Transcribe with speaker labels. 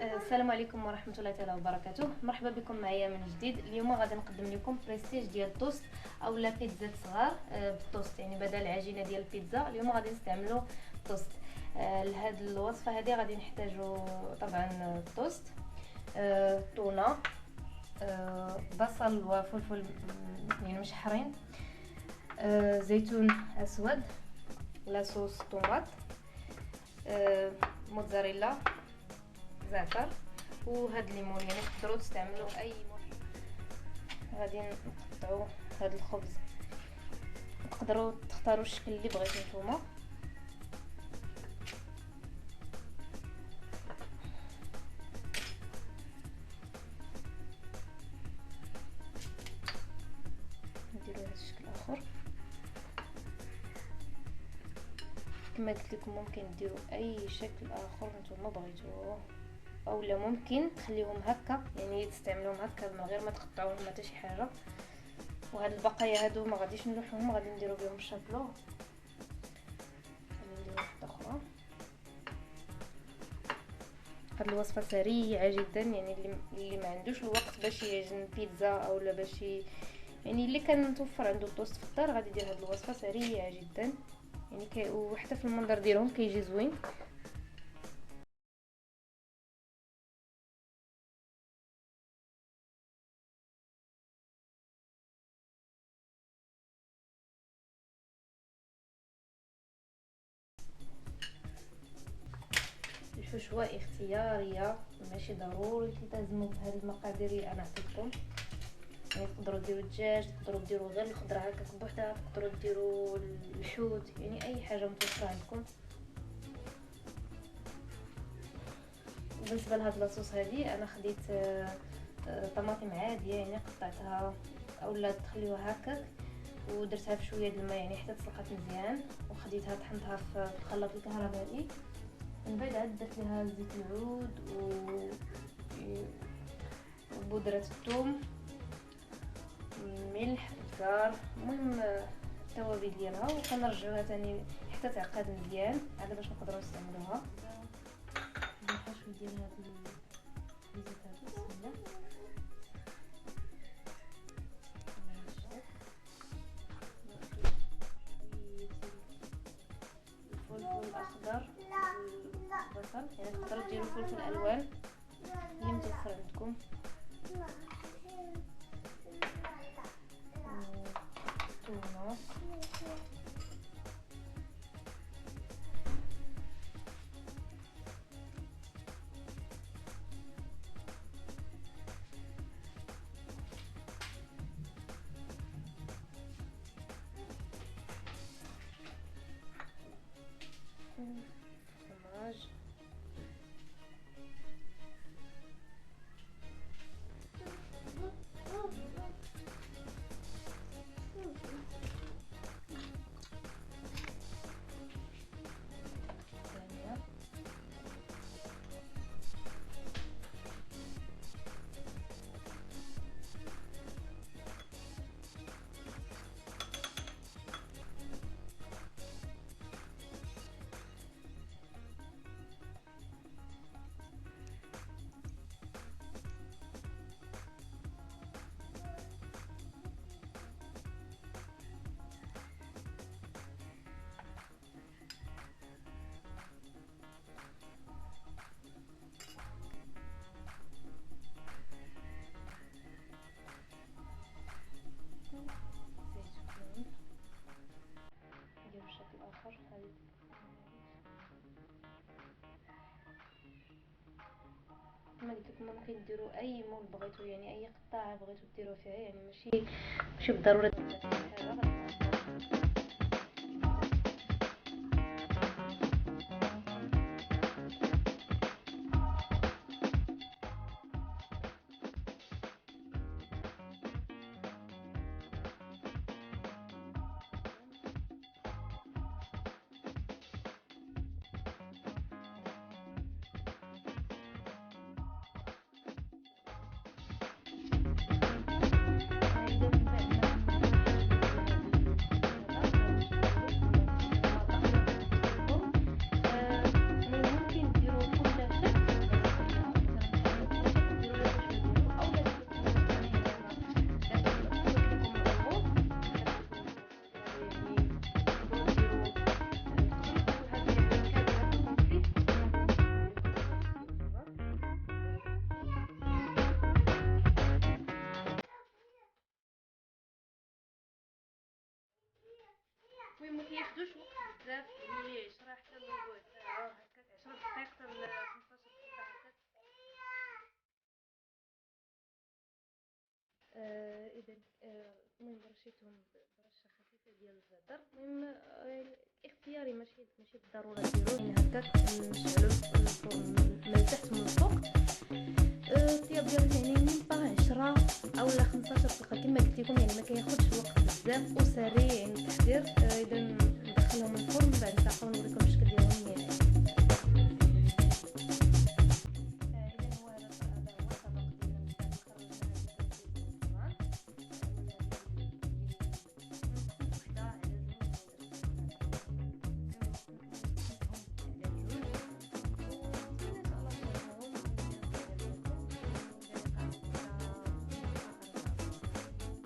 Speaker 1: السلام عليكم ورحمه الله تعالى وبركاته. مرحبا بكم معايا من جديد. اليوم غادي نقدم لكم بريستيج ديال التوست اولا بيتزا صغار بالتوست، يعني بدل العجينه ديال البيتزا اليوم غادي نستعملوا التوست. لهاد الوصفه هذه غادي نحتاجوا طبعا التوست، تونه، بصل وفلفل يعني مشحرين، زيتون اسود، لاصوص طوماط، موتزاريلا، زعتر، وهاد الليمون. يعني تقدروا تستعملوا اي غادي نقطعوا هاد الخبز، تقدروا تختاروا الشكل اللي بغيتو نتوما. نديروا هذا الشكل اخر. كما قلت لكم ممكن ديروا اي شكل اخر نتوما بغيتوه، اولا ممكن تخليهم هكا، يعني تستعملوهم هكا من غير ما تقطعوهم حتى شي حاجه. وهاد البقايا هادو ما غاديش نلوحوهم، غادي نديرو بهم الشابلو. غادي نديرو واحده اخرى. هاد الوصفه سريعه جدا، يعني اللي ما عندوش الوقت باش يعجن بيتزا اولا باش يعني اللي كان متوفر عنده الطوست في الدار غادي يدير هاد الوصفه سريعه جدا، يعني وحتى في المنظر ديالهم كيجي زوين. الحشوه اختياريه، ماشي ضروري تلتزموا بهاد المقادير اللي انا عطيتكم. يعني تقدروا ديروا الدجاج، تقدروا ديروا غير الخضره هكاك بوحدها، تقدروا ديروا الحوت، يعني اي حاجه متوفره عندكم. بالنسبه لهاد لاصوص هذه انا خديت طماطم عاديه، يعني قطعتها اولا تخليوها هكاك ودرتها في شويه د الماء يعني حتى تسلقات مزيان، وخديتها طحنتها في الخلاط الكهربائي. من بعد عاد درت لها زيت العود وبودره الثوم، ملح، ابزار، المهم التوابل ديالها، وكنرجعوها ثاني حتى تعقد مزيان عاد باش نقدروا نستعملوها. ندير شويه ديال هاد الزيت هذا. بسم الله. الفلفل الاخضر، البصل، يعني تقدروا ديروا فلفل الوان اللي متوفر عندكم. الثومه، فرماج، ثانيه، زيتون. نديرو شكل اخر. كما قلت لكم ممكن ديروا اي مول بغيتو، يعني اي قطاعه بغيتو ديروا فيها، يعني ماشي بالضروره تبدا فيها حاجه. المهم ما كياخذوش وقت بزاف، يعني 10 حتى لربع ساعه هكاك، 10 دقائق حتى ل 15 دقيقه هكاك. اذا المهم رشيتهم برشه خفيفه ديال الزعتر. المهم اختياري، ماشي بالضروره ديروه، يعني هكاك نشعلوا الفرن من التحت ومن الفوق. الطياب ديالو يعني من با 10 او لا 15 دقيقه كما قلت لكم، يعني ما كياخذش الوقت بزاف وسريع التحضير. اذا ندخلهم الفرن بعد ساعه ونوريكم الشكل ديالهم.